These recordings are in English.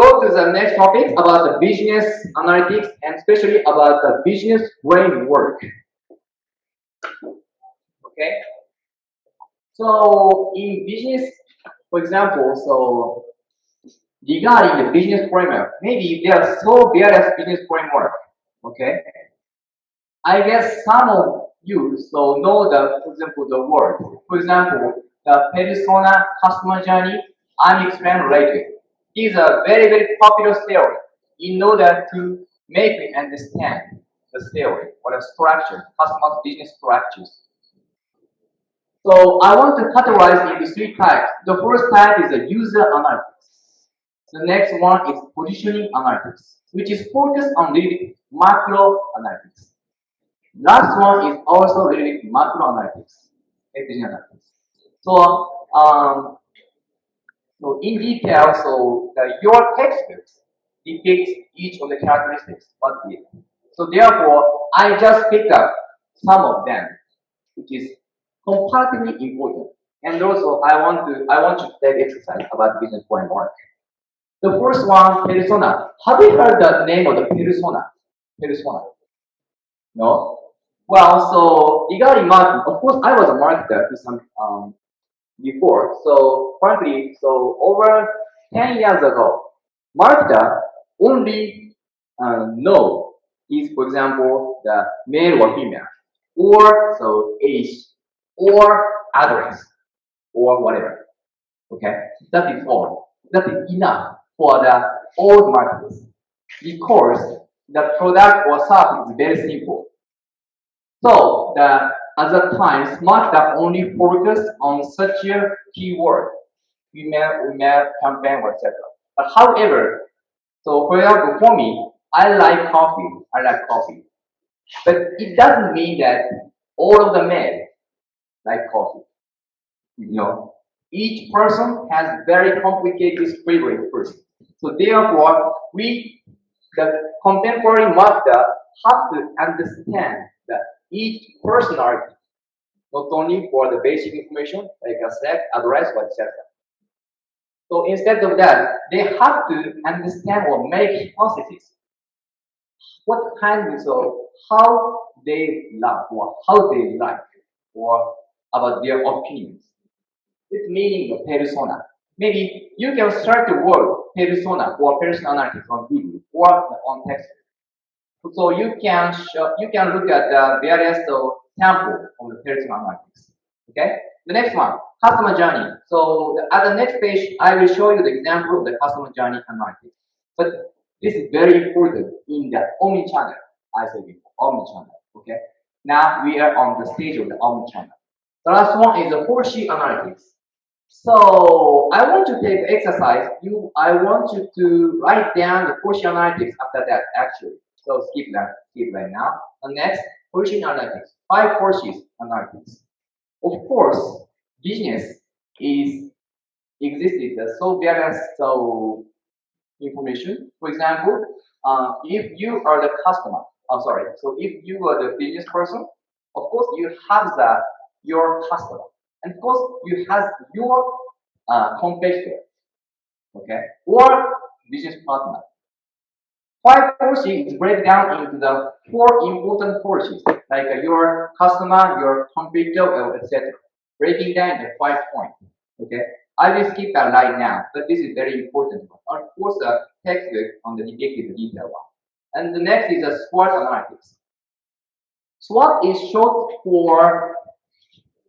go to the next topic about the business analytics and especially about the business framework. Okay. So in business, for example, so regarding the business framework, maybe there are so various business framework. Okay. I guess some of you so know the, for example, the word. For example, the persona customer journey I'm explaining later is a very, very popular theory in order to make me understand the theory or the structure, customer business structures. So I want to categorize into three types. The first type is the user analytics. The next one is positioning analytics, which is focused on really macro analytics. Last one is also related to macro analytics, analytics. So in detail, so your textbooks depicts each of the characteristics. So therefore, I just picked up some of them, which is comparatively important. And also, I want to take exercise about business framework. The first one, persona. Have you heard the name of the persona? Persona. No? Well, so regarding marketing, of course, I was a marketer to some before. So frankly, so over 10 years ago, marketer only know is, for example, the male or female, or so age, or address, or whatever. Okay, that is all. That is enough for the old marketers because the product or service is very simple. So the other times, marketer only focus on such a keyword, female, campaign, etc. But however, so for example, for me, I like coffee. But it doesn't mean that all of the men like coffee. You know, each person has very complicated favorite first. So therefore, the contemporary marketer, have to understand that each personality, not only for the basic information like a sex, address, etc. So instead of that, they have to understand or make hypotheses. What kind of how they love or how they like or about their opinions. It's meaning the persona. Maybe you can start the word persona or personality from Google or on text. So you can look at the various samples of the personalities. Okay. The next one, customer journey. So at the next page, I will show you the example of the customer journey analytics. But this is very important in the omni-channel. I said before, omni-channel. Okay. Now we are on the stage of the omni-channel. The last one is the 4C analytics. So I want to take exercise. I want you to write down the 4C analytics after that actually. So skip right now. The next, 4C analytics. 5 4Cs analytics. Of course, business existed so various information. For example, if you are the customer, so if you are the business person, of course you have your customer, and of course you have your competitor, okay, or business partner. 5 4Cs is break down into the 4 important 4Cs, like your customer, your competitor, etc. Breaking down the 5 points. Okay, I will skip that right now, but this is very important one. Of course, the textbook on the depicted detail one. And the next is a SWOT analytics. SWOT is short for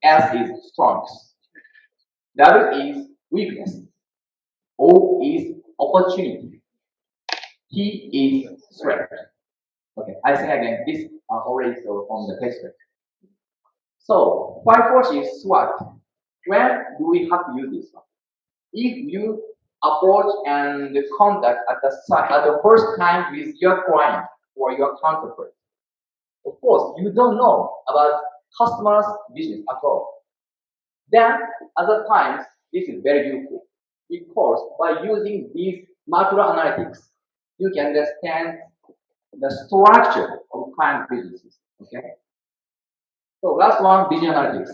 S is strengths, W is weakness, O is opportunity, T is threat. Okay, I say again, this are already on the textbook. So, 5 4C is SWOT. When do we have to use this one? If you approach and contact at the first time with your client or your counterpart, of course, you don't know about customers' business at all. Then, other times, this is very useful because by using these macro analytics, you can understand the structure of client businesses. Okay. So last one, business analytics.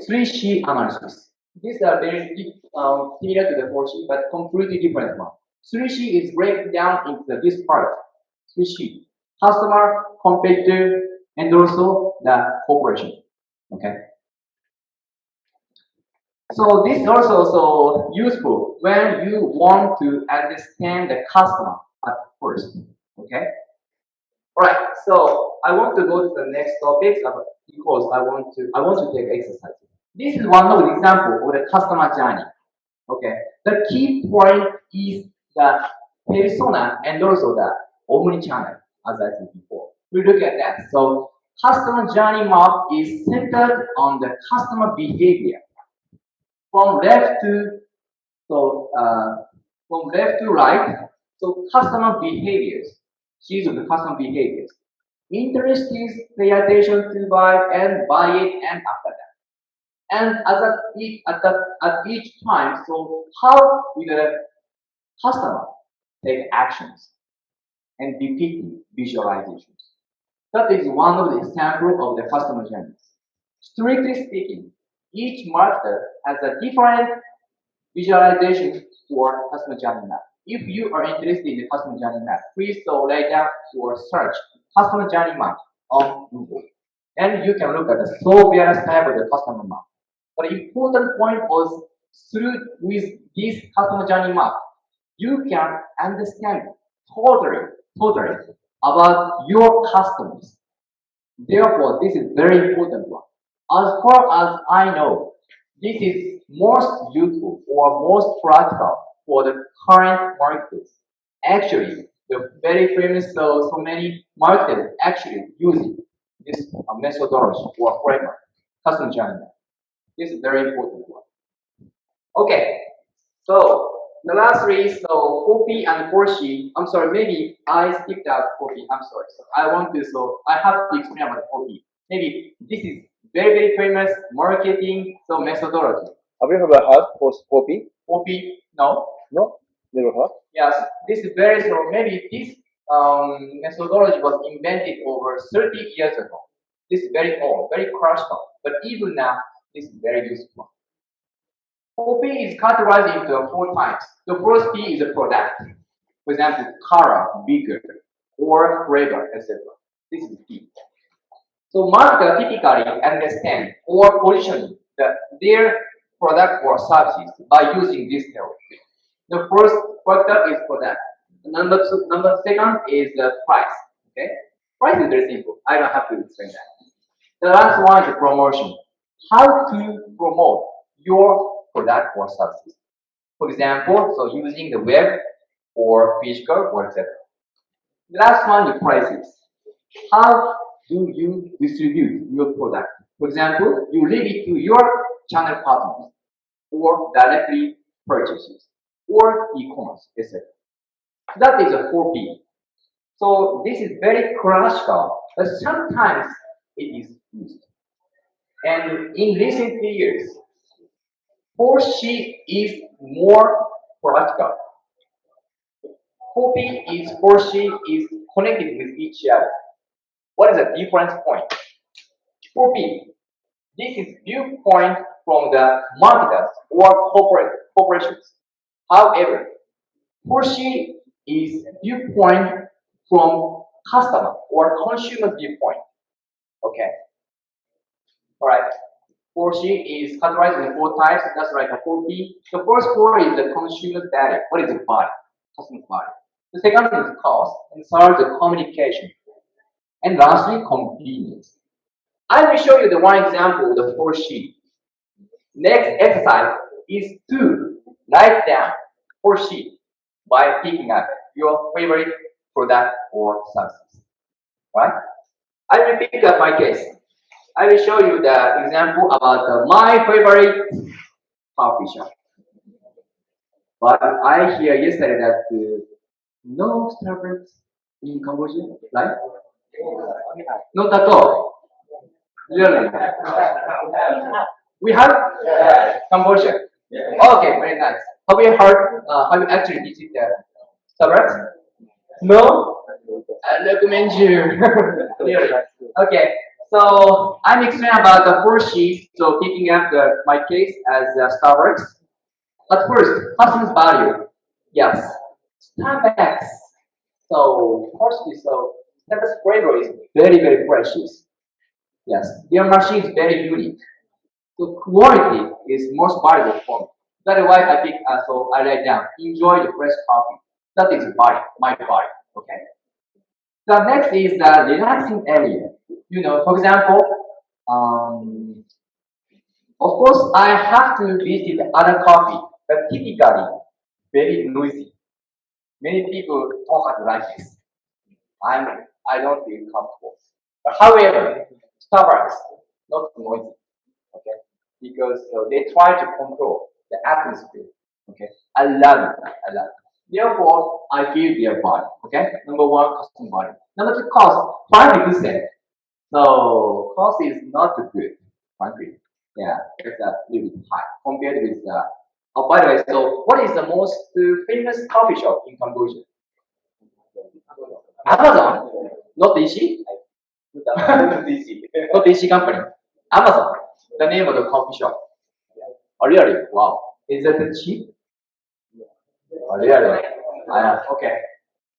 3C analysis. These are very similar to the 4C, but completely different one. 3C is breaking down into this part. 3C. Customer, competitor, and also the cooperation. Okay. So this is also so useful when you want to understand the customer at first. Okay. Alright, so I want to go to the next topic because I want to take exercise. This is one of the examples of the customer journey. Okay. The key point is the persona and also the omni-channel, as I said before. We look at that. So customer journey map is centered on the customer behavior. From left to right, so customer behaviors. These are the customer behaviors. Interest is pay attention to buy and buy it and after that. And at each time, so how will the customer take actions and repeating visualizations? That is one of the examples of the customer journey. Strictly speaking, each marketer has a different visualization for customer journey map. If you are interested in the customer journey map, please write down or search customer journey map on Google. And you can look at the various type of the customer map. But the important point was with this customer journey map, you can understand totally about your customers. Therefore, this is very important one. As far as I know, this is most useful or most practical for the current marketers. Actually, the very famous so many marketers actually using this methodology or framework, customer journey map. This is very important one. Okay, so the last three, so 4P and 4C. I'm sorry, maybe I skipped out 4P. I'm sorry. So I have to explain about 4P. Maybe this is very famous marketing methodology. Have you ever heard of 4P? 4P? No. No? Never heard? Yes, this is very so. Maybe this methodology was invented over 30 years ago. This is very old, very classical. But even now, this is very useful. 4P is categorized into 4 types. The first P is a product. For example, color, bigger, or flavor, etc. This is P. So marketers typically understand or position their product or services by using this theory. The first factor is product. Number second is the price. Okay, price is very simple. I don't have to explain that. The last one is promotion. How to promote your product or services. For example, so using the web or physical or etc. The last one is prices. How do you distribute your product? For example, you leave it to your channel partners or directly purchases or e-commerce, etc. That is a 4P. So this is very classical, but sometimes it is used. And in recent years, 4C is more practical. 4C is connected with each other. What is the difference point? 4P. This is viewpoint from the marketers or corporations. However, 4C is viewpoint from customer or consumer viewpoint. Okay. Alright. 4C is categorized in 4 types, just like a 4P. The first 4 is the consumer value. What is the value? Customer value. The second is cost, and third is communication. And lastly, convenience. I will show you the one example of the 4C. Next exercise is to write down 4C by picking up your favorite product or services. Right? I will pick up my case. I will show you the example about my favorite coffee shop. But I hear yesterday that no Starbucks in Cambodia, right? Not at all. Really? We have Cambodia. Okay, very nice. Have you heard? Have you actually visited Starbucks? No? I recommend you. Really? Okay. So I'm explaining about the 4C. So picking up my case as Starbucks. At first, customer value. Yes. Starbucks. So, firstly, so Starbucks flavor is very, very precious. Yes, their machine is very unique. So quality is most valuable for me. That's why I pick. So I write down. Enjoy the fresh coffee. That is my body. Okay. The next is the relaxing area. For example, of course, I have to visit other coffee, but typically very noisy. Many people talk like this. I don't feel comfortable. But however, Starbucks not noisy, okay? Because they try to control the atmosphere. Okay, I love it. Therefore, I feel their body. Okay, number one, custom body. Number two, cost. 5%. So cost is not good, frankly. Yeah, it's a little bit high compared with the. Oh, by the way, so what is the most famous coffee shop in Cambodia? Amazon, not DC. Not DC company. Amazon, the name of the coffee shop. Oh, really? Wow. Is that cheap? Oh, really? Okay.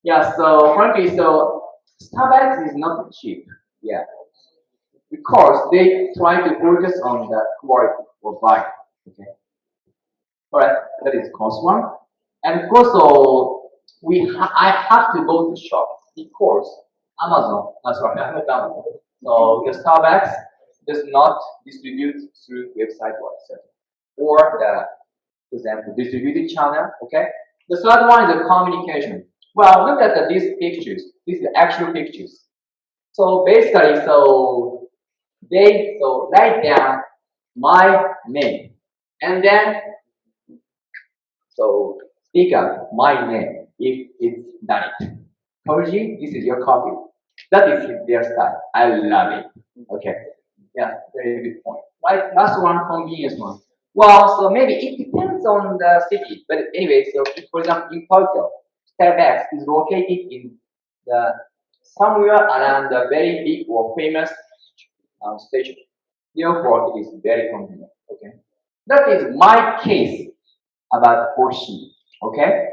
Yeah, so frankly, so Starbucks is not cheap. Yeah. Because they try to focus on the quality or value. Okay. Alright, that is cost one. And of course, so I have to go to shop because Amazon, not Amazon. So the Starbucks does not distribute through website or etc. Or the, for example, distributed channel. Okay. The third one is the communication. Well, look at these pictures. These are actual pictures. So basically, so they write down my name and then so speak up my name if it's done it. Koji, this is your copy. That is their style. I love it. Okay. Yeah, very good point. Right, last one, convenience one. Well, so maybe it depends on the city. But anyway, so for example, in Tokyo, Starbucks is located in the somewhere around the very big or famous station. Therefore, it is very convenient. Okay. That is my case about Hoshi. Okay.